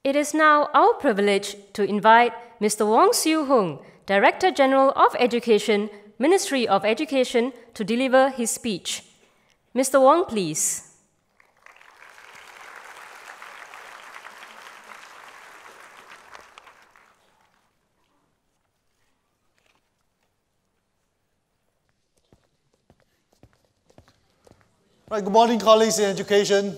It is now our privilege to invite Mr. Wong Hoong, Director General of Education, Ministry of Education, to deliver his speech. Mr. Wong, please. Right, good morning, colleagues in education.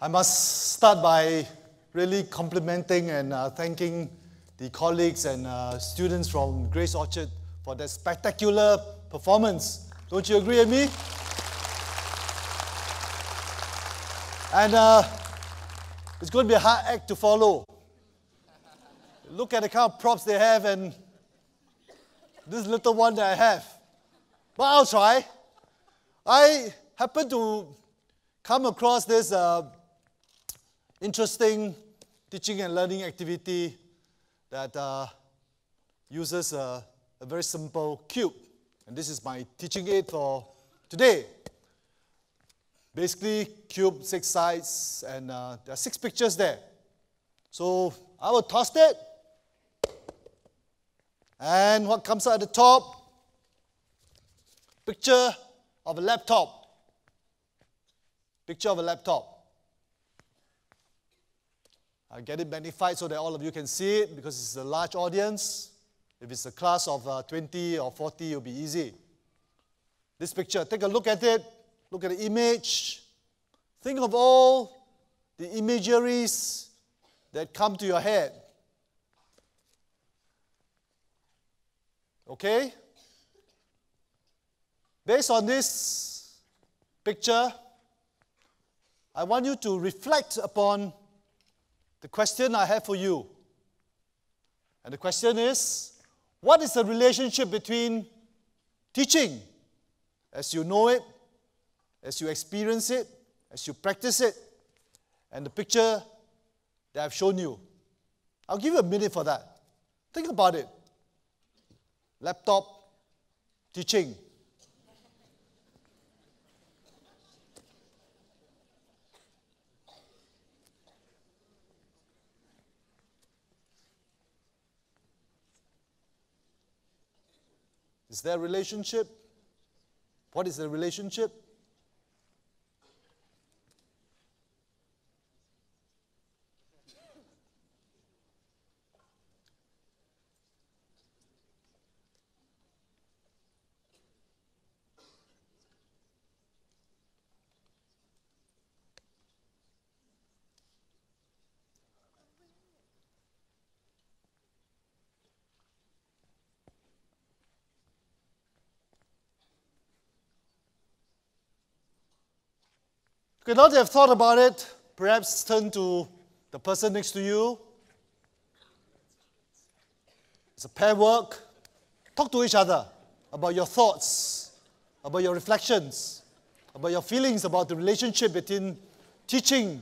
I must start by really complimenting and thanking the colleagues and students from Grace Orchard for their spectacular performance. Don't you agree with me? And it's going to be a hard act to follow. Look at the kind of props they have and this little one that I have. But I'll try. I happened to come across this interesting teaching and learning activity that uses a very simple cube. And this is my teaching aid for today. Basically, cube, 6 sides, and there are 6 pictures there. So I will toss it. And what comes out at the top? Picture of a laptop. Picture of a laptop. I get it magnified so that all of you can see it because it's a large audience. If it's a class of 20 or 40, it'll be easy. This picture, take a look at it. Look at the image. Think of all the imageries that come to your head. Okay? Based on this picture, I want you to reflect upon the question I have for you. And the question is, what is the relationship between teaching, as you know it, as you experience it, as you practice it, and the picture that I've shown you? I'll give you a minute for that. Think about it. Laptop, teaching. Is there a relationship? What is the relationship? Okay, now that you have thought about it, perhaps turn to the person next to you. It's a pair work. Talk to each other about your thoughts, about your reflections, about your feelings about the relationship between teaching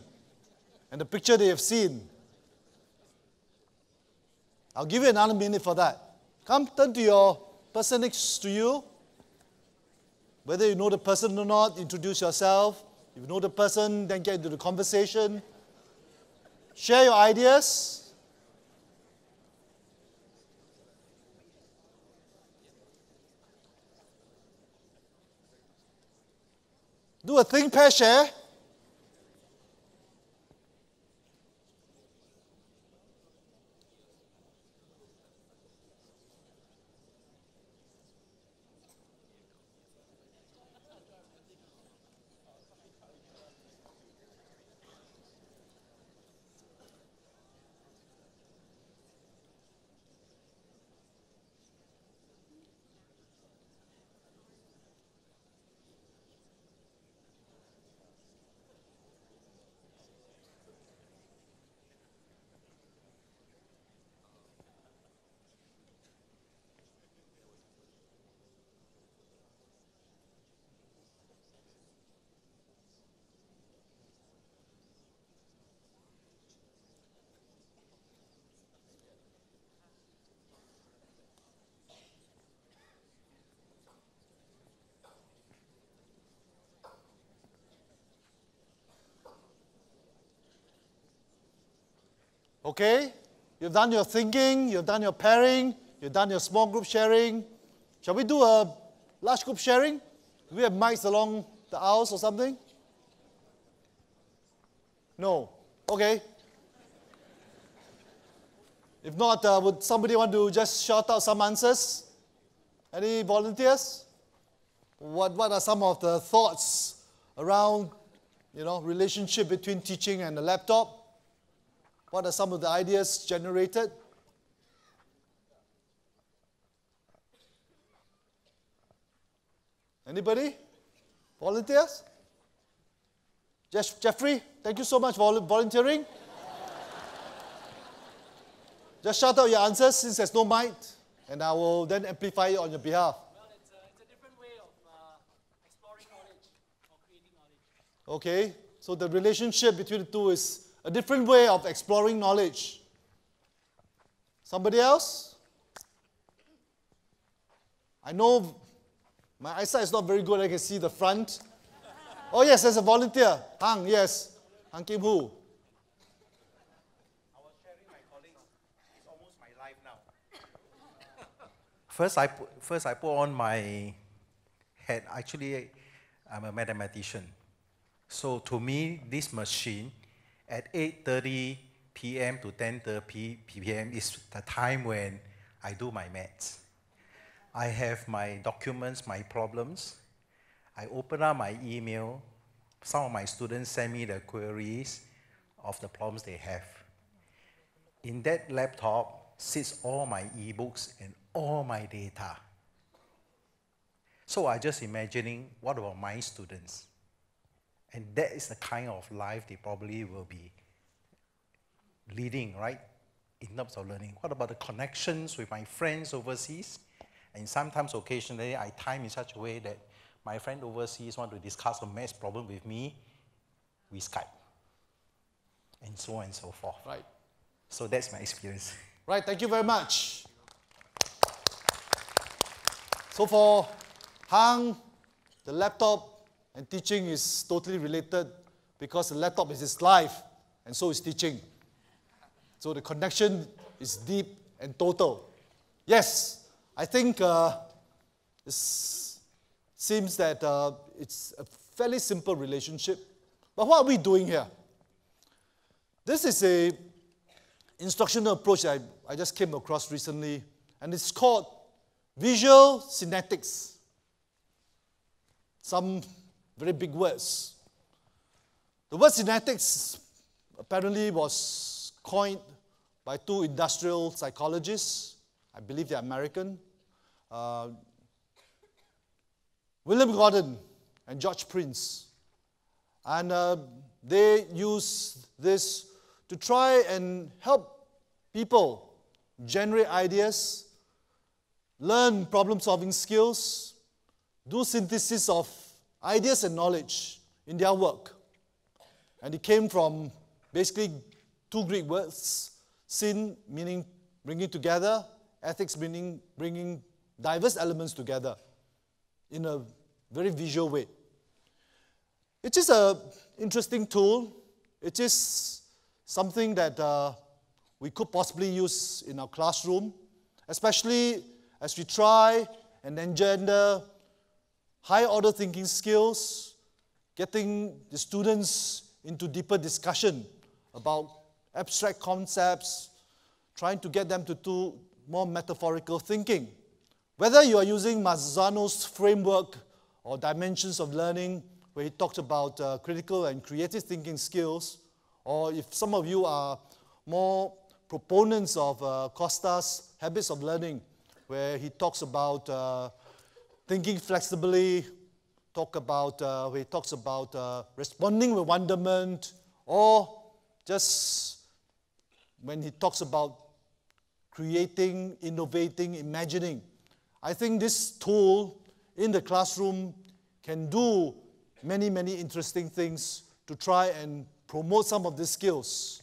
and the picture that you have seen. I'll give you another minute for that. Come, turn to your person next to you. Whether you know the person or not, introduce yourself. If you know the person, then get into the conversation. Share your ideas. Do a think, pair, share. Okay? You've done your thinking, you've done your pairing, you've done your small group sharing. Shall we do a large group sharing? Do we have mics along the aisles or something? No. Okay. If not, would somebody want to just shout out some answers? Any volunteers? What are some of the thoughts around, relationship between teaching and the laptop? What are some of the ideas generated? Anybody? Volunteers? Jeffrey, thank you so much for volunteering. Just shout out your answers since there's no mic, and I will then amplify it on your behalf. Well, it's a different way of exploring knowledge or creating knowledge. Okay, so the relationship between the two is a different way of exploring knowledge. Somebody else? I know my eyesight is not very good. I can see the front. Oh yes, there's a volunteer. Hang, yes. Hang Kim Hu. I was sharing my colleagues. It's almost my life now. First I put on my hat. Actually, I'm a mathematician. So to me, this machine at 8:30 p.m. to 10:30 p.m. is the time when I do my maths. I have my documents, my problems. I open up my email. Some of my students send me the queries of the problems they have. In that laptop sits all my ebooks and all my data. So I just imagining, what about my students? And that is the kind of life they probably will be leading, right? In terms of learning. What about the connections with my friends overseas? And sometimes, occasionally, I time in such a way that my friend overseas want to discuss a math problem with me, we Skype. And so on and so forth. Right. So that's my experience. Right, thank you very much. So for Hang, the laptop and teaching is totally related because the laptop is his life and so is teaching. So the connection is deep and total. Yes, I think it seems that it's a fairly simple relationship. But what are we doing here? This is a instructional approach that I just came across recently, and it's called visual synaptics. Some very big words. The word synaptics apparently was coined by two industrial psychologists. I believe they're American. William Gordon and George Prince. And they use this to try and help people generate ideas, learn problem-solving skills, do synthesis of ideas and knowledge in their work. And it came from basically two Greek words, syn meaning bringing together, ethics meaning bringing diverse elements together in a very visual way. It is an interesting tool. It is something that we could possibly use in our classroom, especially as we try and engender high-order thinking skills, getting the students into deeper discussion about abstract concepts, trying to get them to do more metaphorical thinking. Whether you are using Mazzano's framework or dimensions of learning, where he talked about critical and creative thinking skills, or if some of you are more proponents of Costa's habits of learning, where he talks about thinking flexibly, where he talks about responding with wonderment, or just when he talks about creating, innovating, imagining. I think this tool in the classroom can do many, many interesting things to try and promote some of these skills.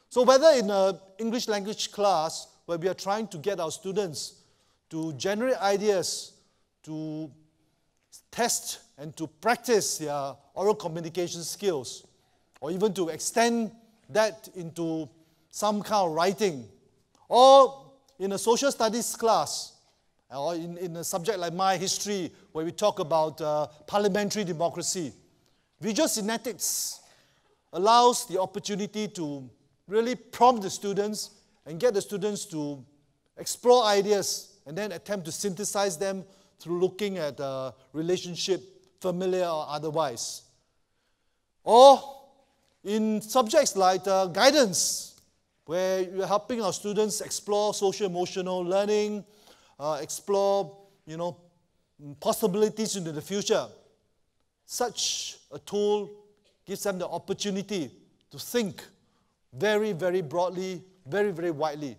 So whether in an English language class where we are trying to get our students to generate ideas, to test and to practice their oral communication skills, or even to extend that into some kind of writing, or in a social studies class, or in a subject like my history, where we talk about parliamentary democracy. Visual synetics allows the opportunity to really prompt the students and get the students to explore ideas and then attempt to synthesize them through looking at relationship, familiar or otherwise. Or in subjects like guidance, where you're helping our students explore social-emotional learning, explore, possibilities into the future. Such a tool gives them the opportunity to think very, very broadly, very, very widely.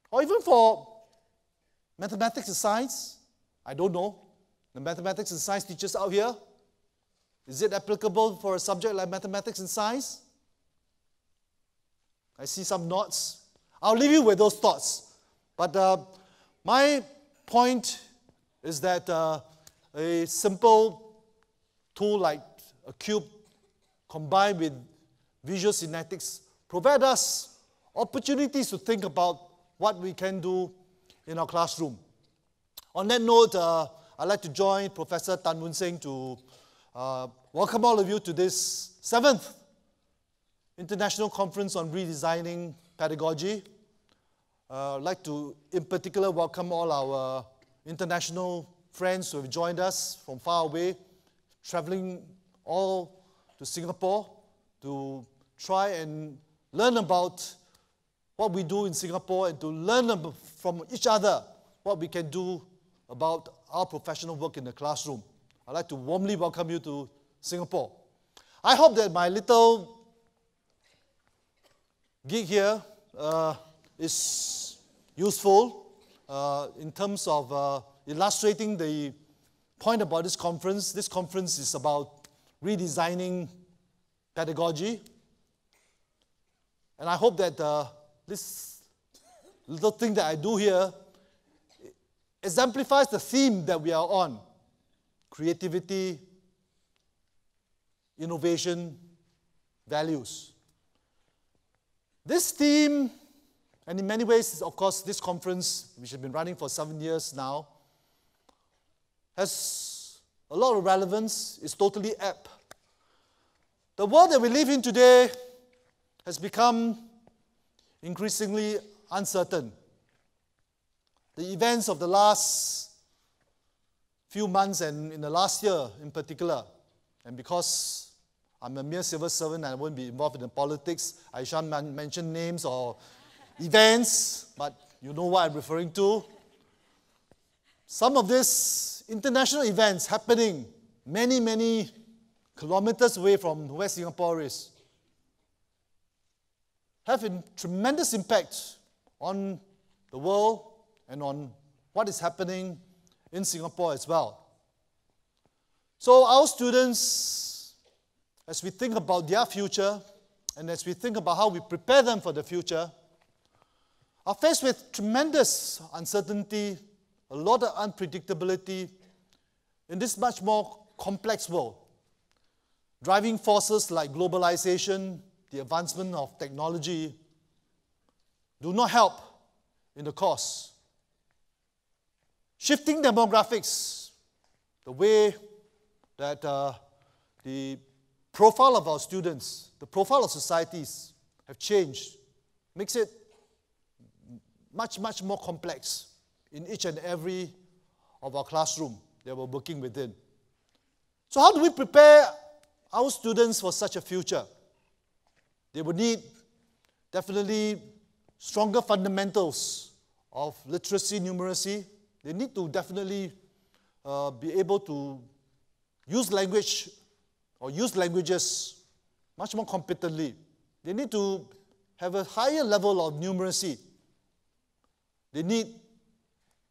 Or even for mathematics and science, I don't know. The mathematics and science teachers out here, is it applicable for a subject like mathematics and science? I see some nods. I'll leave you with those thoughts. But my point is that a simple tool like a cube combined with visual synetics provide us opportunities to think about what we can do in our classroom. On that note, I'd like to join Professor Tan Woon Seng to welcome all of you to this 7th International Conference on Redesigning Pedagogy. I'd like to, in particular, welcome all our international friends who have joined us from far away, traveling all to Singapore to try and learn about what we do in Singapore and to learn from each other what we can do about our professional work in the classroom. I'd like to warmly welcome you to Singapore. I hope that my little gig here is useful in terms of illustrating the point about this conference. This conference is about redesigning pedagogy. And I hope that this little thing that I do here exemplifies the theme that we are on: creativity, innovation, values. This theme, and in many ways, of course, this conference, which has been running for 7 years now, has a lot of relevance, is totally apt. The world that we live in today has become increasingly uncertain. The events of the last few months and in the last year in particular, and because I'm a mere civil servant and I won't be involved in the politics, I shan't mention names or events, but you know what I'm referring to. Some of these international events happening many, many kilometers away from where Singapore is have a tremendous impact on the world and on what is happening in Singapore as well. So our students, as we think about their future and as we think about how we prepare them for the future, are faced with tremendous uncertainty, a lot of unpredictability in this much more complex world. Driving forces like globalization, the advancement of technology, do not help in the cause. Shifting demographics, the way that the profile of our students, the profile of societies have changed, makes it much, much more complex in each and every of our classroom that we're working within. So how do we prepare our students for such a future? They will need definitely stronger fundamentals of literacy, numeracy. They need to definitely be able to use language or use languages much more competently. They need to have a higher level of numeracy. They need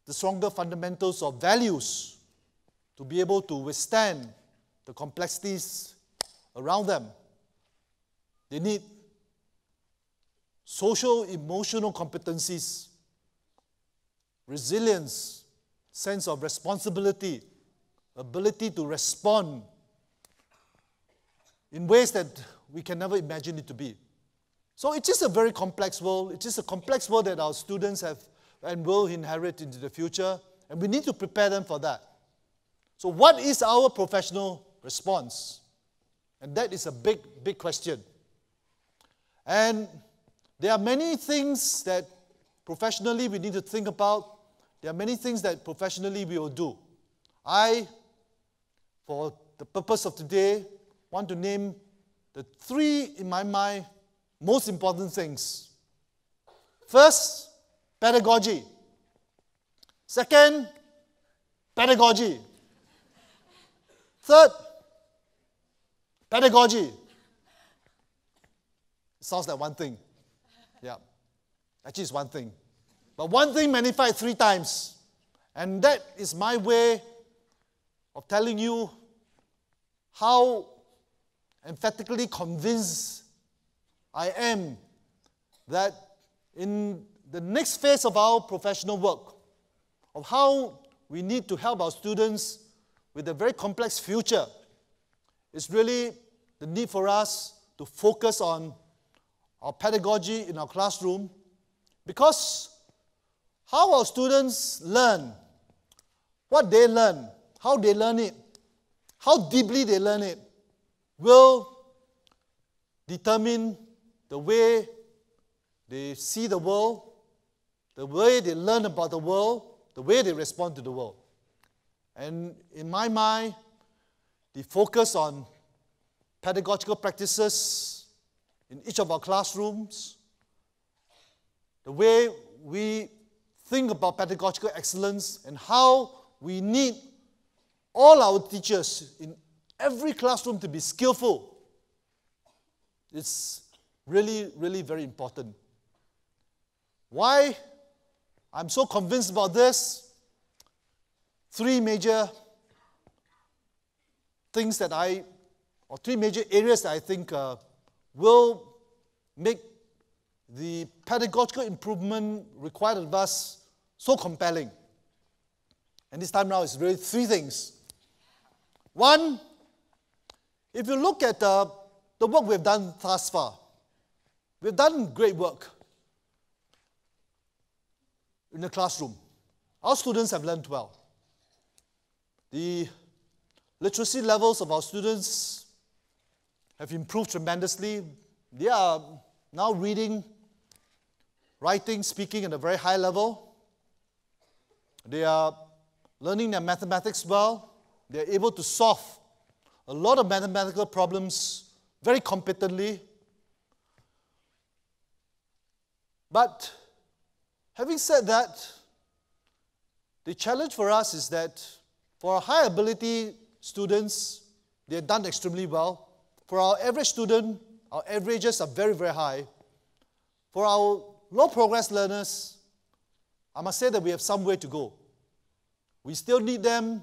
the stronger fundamentals of values to be able to withstand the complexities around them. They need social, emotional competencies, resilience, sense of responsibility, ability to respond in ways that we can never imagine it to be. So it is a very complex world. It is a complex world that our students have and will inherit into the future, and we need to prepare them for that. So what is our professional response? And that is a big, big question. And there are many things that professionally we need to think about. There are many things that professionally we will do. I, for the purpose of today, want to name the three, in my mind, most important things. First, pedagogy. Second, pedagogy. Third, pedagogy. It sounds like one thing. Yeah. Actually, it's one thing. But one thing magnified 3 times. And that is my way of telling you how emphatically convinced I am that in the next phase of our professional work, of how we need to help our students with a very complex future, is really the need for us to focus on our pedagogy in our classroom, because how our students learn, what they learn, how they learn it, how deeply they learn it, will determine the way they see the world, the way they learn about the world, the way they respond to the world. And in my mind, the focus on pedagogical practices in each of our classrooms, the way we think about pedagogical excellence, and how we need all our teachers in every classroom to be skillful, it's really, really very important. Why I'm so convinced about this? 3 major things that or 3 major areas that I think will make the pedagogical improvement required of us so compelling. And this time now it's really 3 things. One, if you look at the work we've done thus far, we've done great work in the classroom. Our students have learned well. The literacy levels of our students have improved tremendously. They are now reading, writing, speaking at a very high level. They are learning their mathematics well. They are able to solve a lot of mathematical problems very competently. But having said that, the challenge for us is that for our high ability students, they have done extremely well. For our average student, our averages are very, very high. For our low progress learners, I must say that we have some way to go. We still need them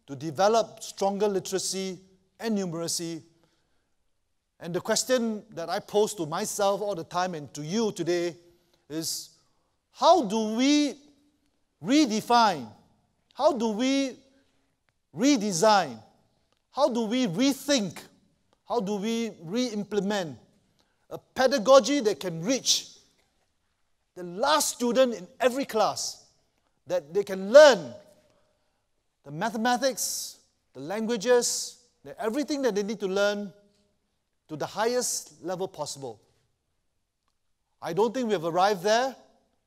to develop stronger literacy and numeracy. And the question that I pose to myself all the time and to you today is, how do we redefine, how do we redesign, how do we rethink, how do we re-implement a pedagogy that can reach the last student in every class, that they can learn the mathematics, the languages, everything that they need to learn to the highest level possible. I don't think we have arrived there.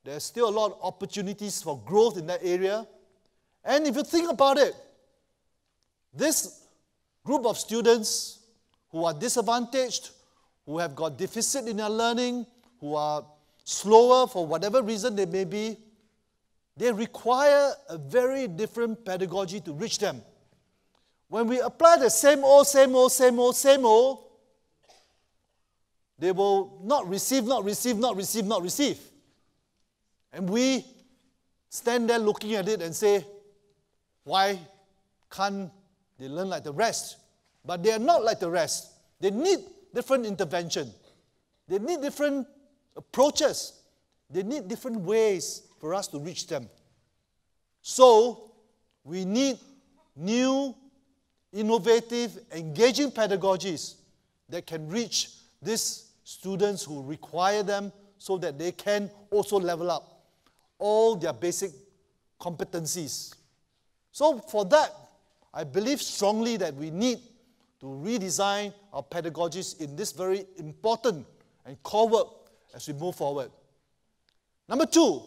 There's still a lot of opportunities for growth in that area. And if you think about it, this group of students who are disadvantaged, who have got deficit in their learning, who are slower for whatever reason they may be, they require a very different pedagogy to reach them. When we apply the same old, they will not receive. And we stand there looking at it and say, why can't they learn like the rest? But they are not like the rest. They need different intervention. They need different approaches. They need different ways for us to reach them. So, we need new, innovative, engaging pedagogies that can reach these students who require them so that they can also level up all their basic competencies. So for that, I believe strongly that we need to redesign our pedagogies in this very important and core work as we move forward. Number two,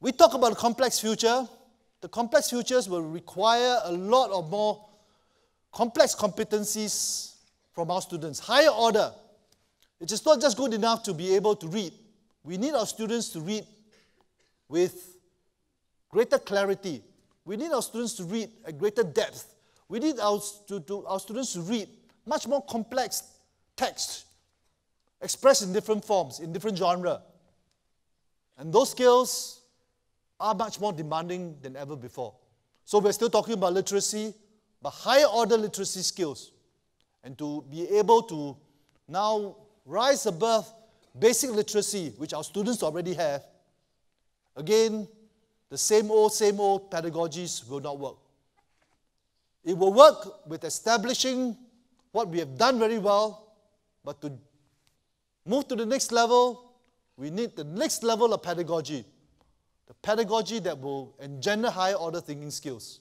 we talk about a complex future. The complex futures will require a lot of more complex competencies from our students, higher order. It is not just good enough to be able to read. We need our students to read with greater clarity. We need our students to read at greater depth. We need our students to read much more complex text, expressed in different forms, in different genres. And those skills are much more demanding than ever before. So we're still talking about literacy, but higher order literacy skills. And to be able to now rise above basic literacy, which our students already have, again, the same old pedagogies will not work. It will work with establishing what we have done very well, but to move to the next level, we need the next level of pedagogy. The pedagogy that will engender higher order thinking skills.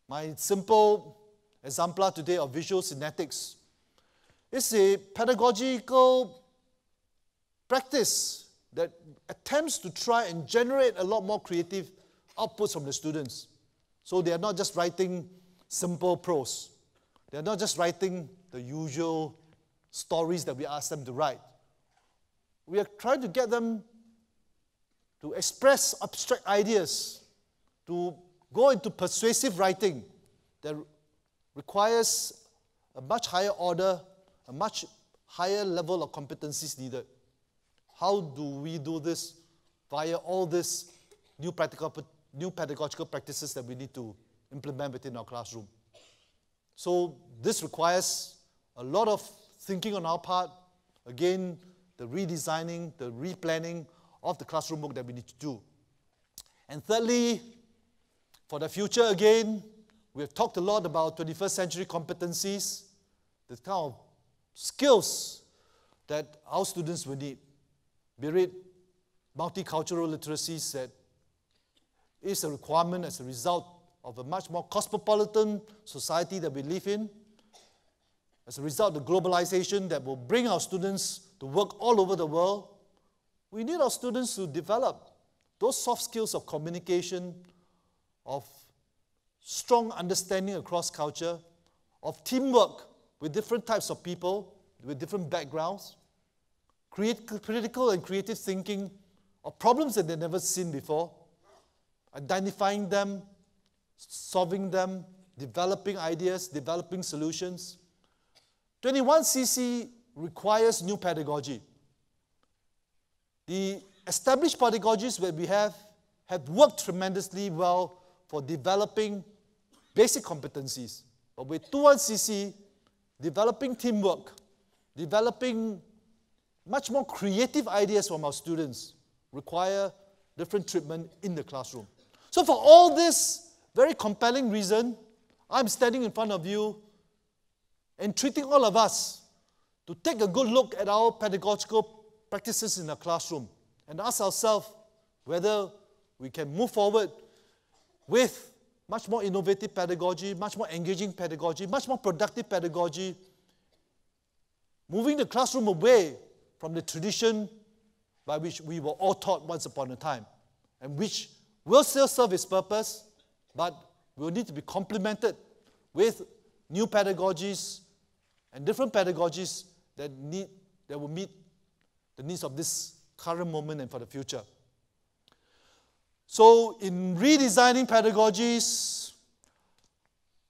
My simple exemplar today of visual synetics is a pedagogical practice that attempts to try and generate a lot more creative outputs from the students. So they are not just writing simple prose. They are not just writing the usual stories that we ask them to write. We are trying to get them to express abstract ideas, to go into persuasive writing that requires a much higher order, a much higher level of competencies needed. How do we do this? Via all these new pedagogical practices that we need to implement within our classroom. So this requires a lot of thinking on our part. Again, the redesigning, the replanning of the classroom work that we need to do. And thirdly, for the future again, we have talked a lot about 21st century competencies, the kind of skills that our students will need. Be it multicultural literacies that is a requirement as a result of a much more cosmopolitan society that we live in, as a result of the globalization that will bring our students to work all over the world. We need our students to develop those soft skills of communication, of strong understanding across culture, of teamwork with different types of people, with different backgrounds, critical and creative thinking of problems that they've never seen before, identifying them, solving them, developing ideas, developing solutions. 21CC requires new pedagogy. The established pedagogies that we have worked tremendously well for developing basic competencies. But with 21CC, developing teamwork, developing much more creative ideas from our students require different treatment in the classroom. So for all this very compelling reason, I'm standing in front of you entreating all of us to take a good look at our pedagogical practices in the classroom and ask ourselves whether we can move forward with much more innovative pedagogy, much more engaging pedagogy, much more productive pedagogy, moving the classroom away from the tradition by which we were all taught once upon a time, and which will still serve its purpose, but will need to be complemented with new pedagogies and different pedagogies that will meet the needs of this current moment and for the future. So in redesigning pedagogies,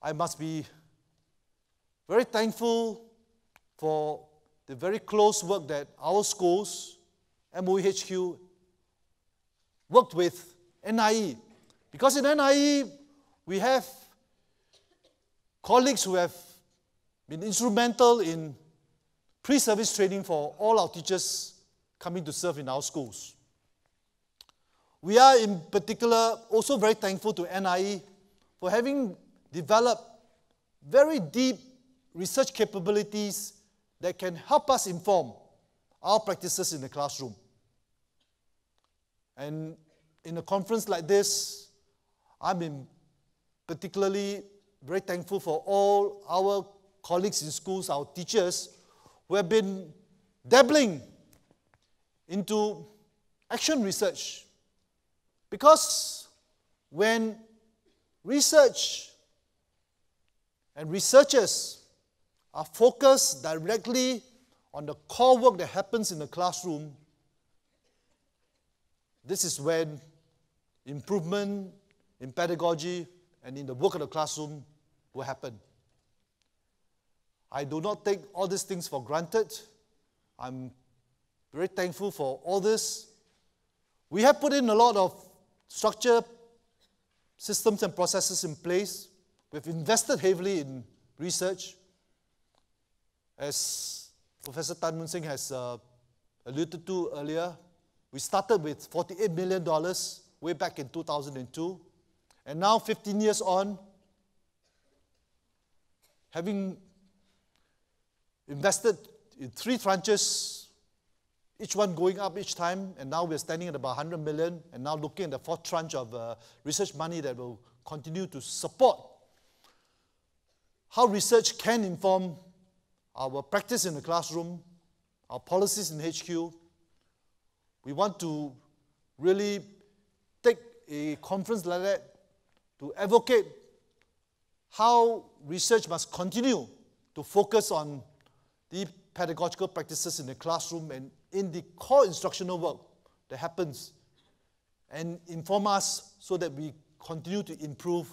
I must be very thankful for the very close work that our schools, MOEHQ, worked with NIE. Because in NIE, we have colleagues who have been instrumental in pre-service training for all our teachers coming to serve in our schools. We are in particular also very thankful to NIE for having developed very deep research capabilities that can help us inform our practices in the classroom. And in a conference like this, I'm particularly very thankful for all our colleagues in schools, our teachers, who have been dabbling into action research. Because when research and researchers are focused directly on the core work that happens in the classroom, this is when improvement in pedagogy and in the work of the classroom will happen. I do not take all these things for granted. I'm very thankful for all this. We have put in a lot of structure, systems and processes in place. We've invested heavily in research. As Professor Tan Mun Sing has alluded to earlier, we started with $48 million way back in 2002. And now, 15 years on, having invested in 3 tranches, each one going up each time, and now we're standing at about 100 million, and now looking at the 4th tranche of research money that will continue to support how research can inform our practice in the classroom, our policies in HQ. We want to really take a conference like that to advocate how research must continue to focus on the pedagogical practices in the classroom and in the core instructional work that happens, and inform us so that we continue to improve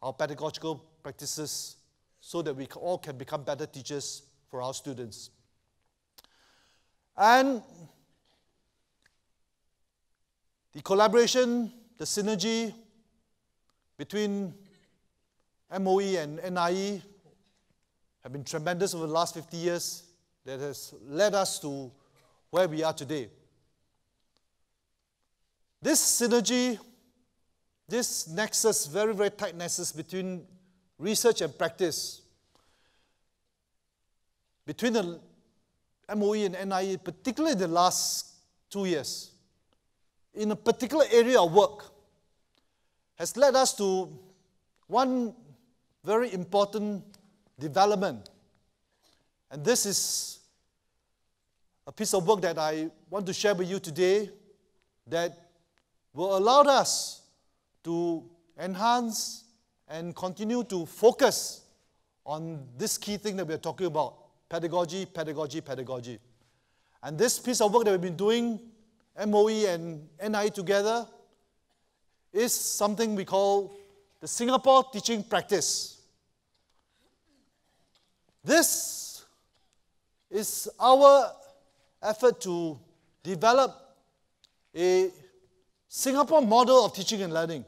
our pedagogical practices so that we all can become better teachers for our students. And the collaboration, the synergy between MOE and NIE have been tremendous over the last 50 years that has led us to where we are today. This synergy, this nexus, very, very tight nexus between research and practice, between the MOE and NIE, particularly in the last 2 years, in a particular area of work, has led us to one very important development. And this is a piece of work that I want to share with you today that will allow us to enhance and continue to focus on this key thing that we're talking about: pedagogy, pedagogy, pedagogy. And this piece of work that we've been doing, MOE and NIE together, is something we call the Singapore teaching practice. This is our effort to develop a Singapore model of teaching and learning.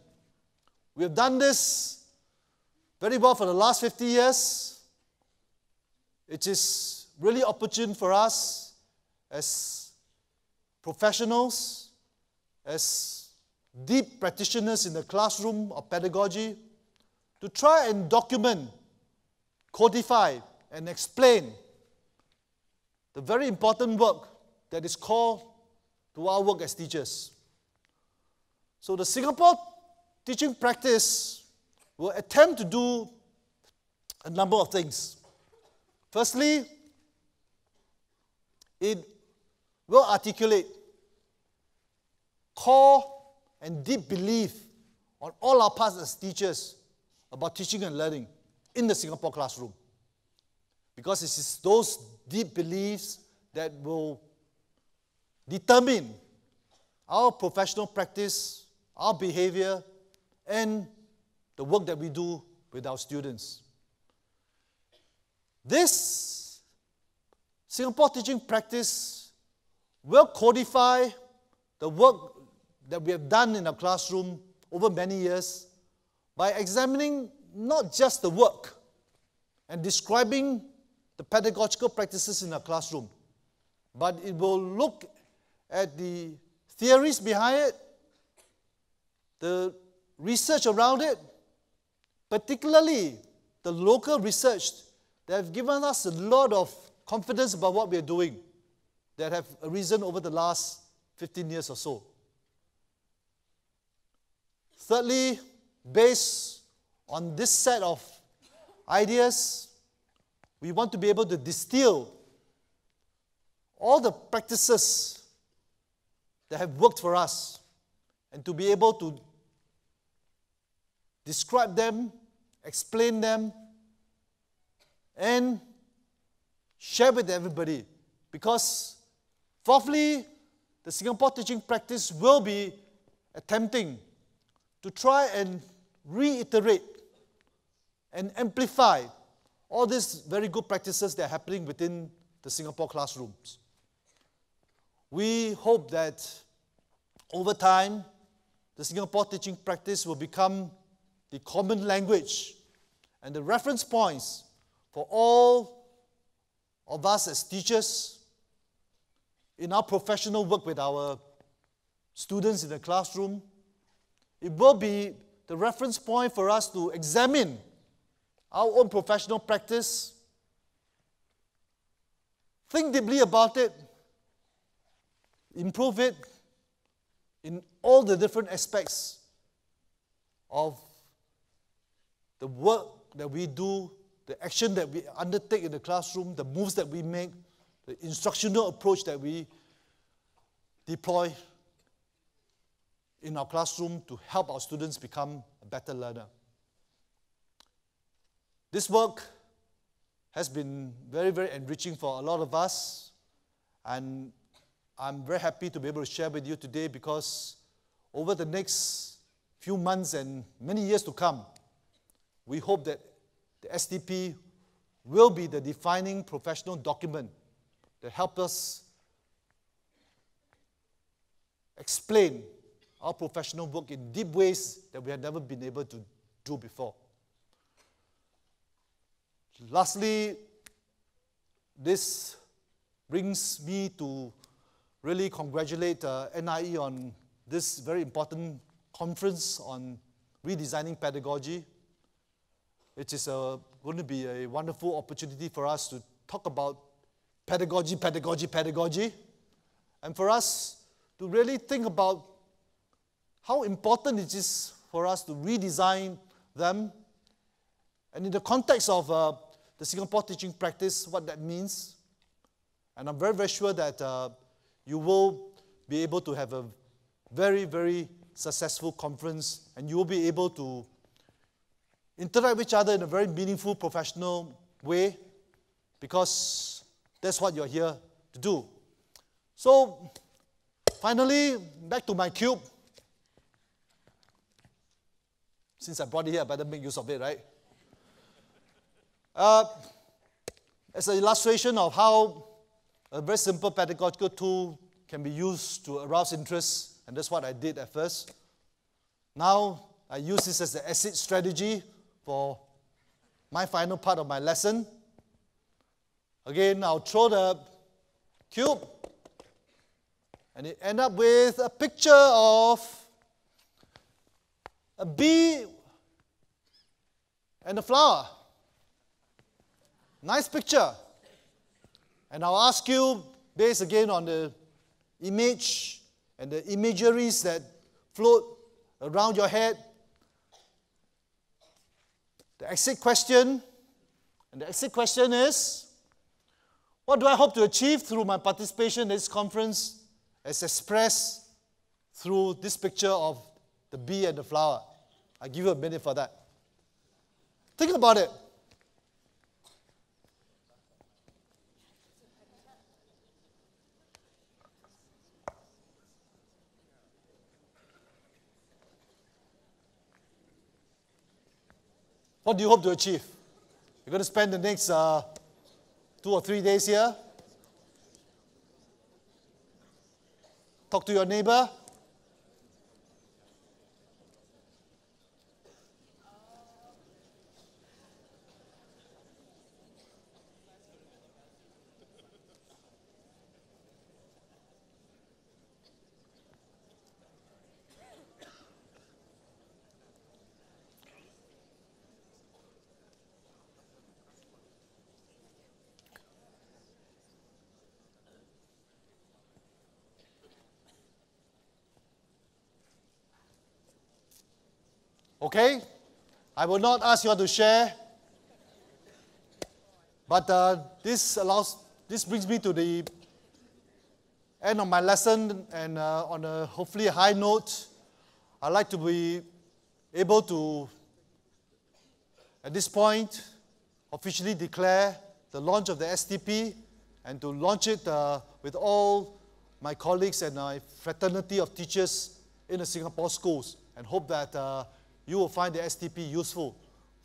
We have done this very well for the last 50 years. It is really opportune for us as professionals, as deep practitioners in the classroom of pedagogy, to try and document, codify, and explain the very important work that is core to our work as teachers. So the Singapore teaching practice will attempt to do a number of things. Firstly, it will articulate core and deep belief on all our parts as teachers about teaching and learning in the Singapore classroom. Because it is those deep beliefs that will determine our professional practice, our behavior, and the work that we do with our students. This Singapore teaching practice will codify the work that we have done in our classroom over many years by examining not just the work and describing the pedagogical practices in our classroom, but it will look at the theories behind it, the research around it, particularly the local research that have given us a lot of confidence about what we are doing that have arisen over the last 15 years or so. Thirdly, based on this set of ideas, we want to be able to distill all the practices that have worked for us and to be able to describe them, explain them, and share with everybody. Because fourthly, the Singapore teaching practice will be attempting to try and reiterate and amplify all these very good practices that are happening within the Singapore classrooms. We hope that over time, the Singapore teaching practice will become the common language and the reference points for all of us as teachers in our professional work with our students in the classroom. It will be the reference point for us to examine our own professional practice, think deeply about it, improve it in all the different aspects of the work that we do, the action that we undertake in the classroom, the moves that we make, the instructional approach that we deploy in our classroom to help our students become a better learner. This work has been very, very enriching for a lot of us, and I'm very happy to be able to share with you today because over the next few months and many years to come, we hope that the SDP will be the defining professional document that helps us explain our professional work in deep ways that we have never been able to do before. Lastly, this brings me to really congratulate NIE on this very important conference on redesigning pedagogy. It is going to be a wonderful opportunity for us to talk about pedagogy, and for us to really think about how important it is for us to redesign them, and in the context of the Singapore teaching practice, what that means. And I'm very, very sure that you will be able to have a very, very successful conference, and you will be able to interact with each other in a very meaningful, professional way, because that's what you're here to do. So, finally, back to my cube. Since I brought it here, I better make use of it, right? As an illustration of how a very simple pedagogical tool can be used to arouse interest, and that's what I did at first. Now, I use this as the exit strategy for my final part of my lesson. Again, I'll throw the cube, and it ends up with a picture of a bee and a flower. Nice picture. And I'll ask you, based again on the image and the imageries that float around your head, the exit question, and the exit question is, what do I hope to achieve through my participation in this conference as expressed through this picture of the bee and the flower? I'll give you a minute for that. Think about it. What do you hope to achieve? You're going to spend the next 2 or 3 days here. Talk to your neighbor. Okay? I will not ask you all to share. But this brings me to the end of my lesson, and on a hopefully a high note, I'd like to be able to, at this point, officially declare the launch of the STP and to launch it with all my colleagues and my fraternity of teachers in the Singapore schools, and hope that you will find the STP useful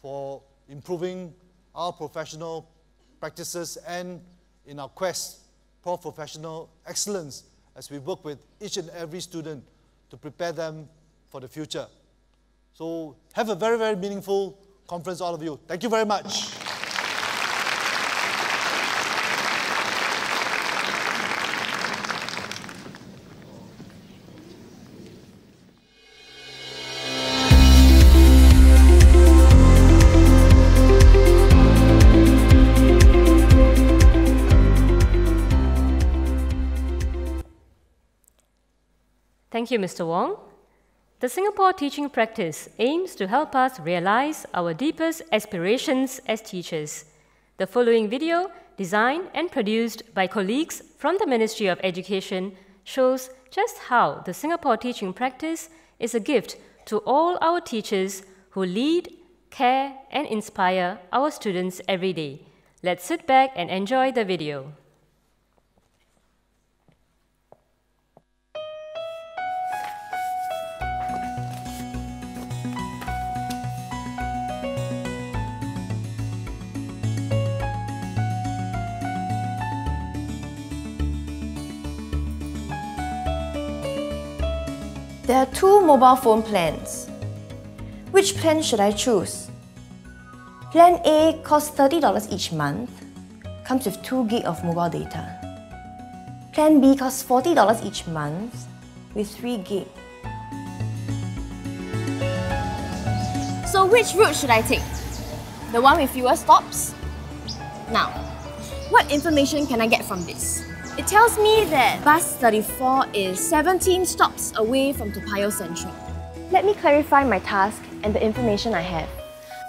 for improving our professional practices and in our quest for professional excellence as we work with each and every student to prepare them for the future. So have a very, very meaningful conference, all of you. Thank you very much. Thank you, Mr. Wong. The Singapore teaching practice aims to help us realize our deepest aspirations as teachers. The following video, designed and produced by colleagues from the Ministry of Education, shows just how the Singapore teaching practice is a gift to all our teachers who lead, care, and inspire our students every day. Let's sit back and enjoy the video. There are two mobile phone plans. Which plan should I choose? Plan A costs $30 each month, comes with 2 GB of mobile data. Plan B costs $40 each month with 3 GB. So which route should I take? The one with fewer stops? Now, what information can I get from this? It tells me that bus 34 is 17 stops away from Toa Payoh Central. Let me clarify my task and the information I have.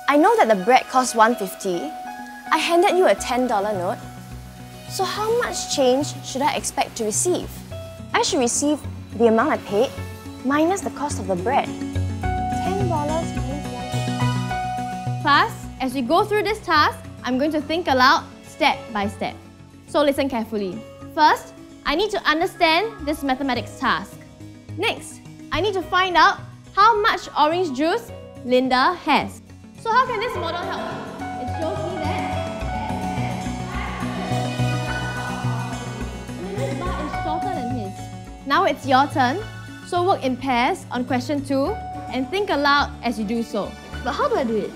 I know that the bread costs $1.50. I handed you a $10 note. So how much change should I expect to receive? I should receive the amount I paid minus the cost of the bread. $10 minus $1.50. Class, as we go through this task, I'm going to think aloud step by step. So listen carefully. First, I need to understand this mathematics task. Next, I need to find out how much orange juice Linda has. So how can this model help me? It shows me that Linda's bar is shorter than his. Now it's your turn. So work in pairs on question 2 and think aloud as you do so. But how do I do it?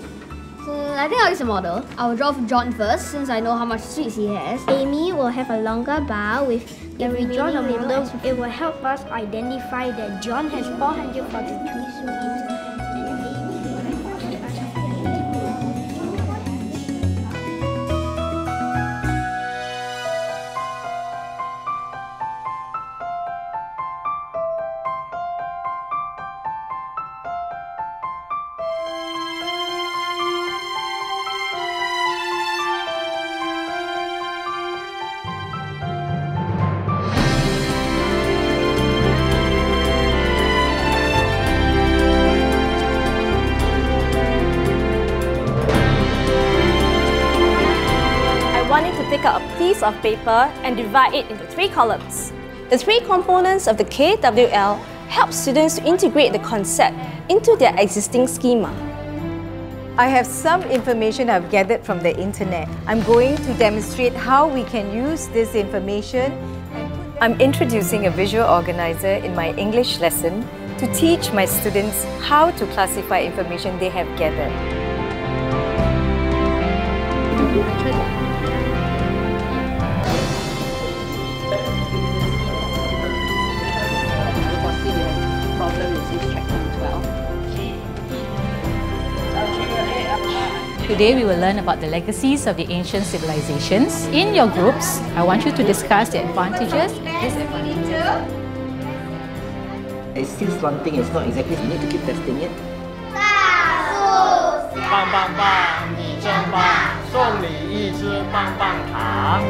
So I think I'll use a model. I'll draw John first since I know how much sweets he has. Amy will have a longer bar with the remaining. If we draw the model, it will help us identify that John has 443 sweets. Take out a piece of paper and divide it into 3 columns. The 3 components of the KWL help students to integrate the concept into their existing schema. I have some information I've gathered from the internet. I'm going to demonstrate how we can use this information. I'm introducing a visual organizer in my English lesson to teach my students how to classify information they have gathered. Today we will learn about the legacies of the ancient civilizations. In your groups, I want you to discuss the advantages and disadvantages. It's still slanting, it's not exactly, you need to keep testing it. 棒棒棒，你真棒，送你一支棒棒糖。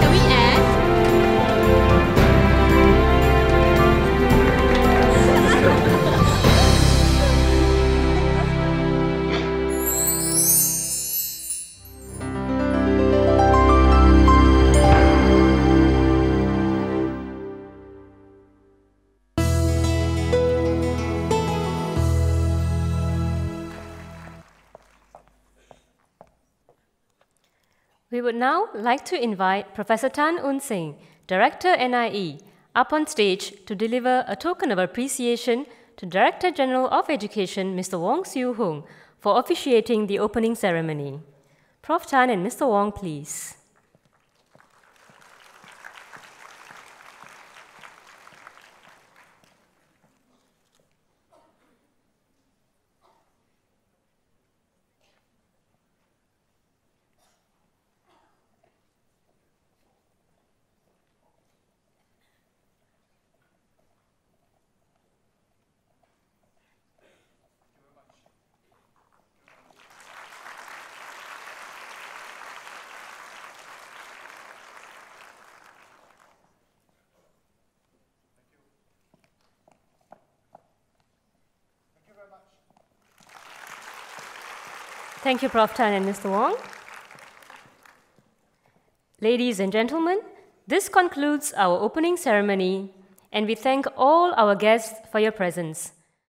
Can we add? We would now like to invite Professor Tan Un Seng, Director NIE, up on stage to deliver a token of appreciation to Director General of Education, Mr. Wong Siew Hoong, for officiating the opening ceremony. Prof. Tan and Mr. Wong, please. Thank you, Prof. Tan and Mr. Wong. Ladies and gentlemen, this concludes our opening ceremony, and we thank all our guests for your presence.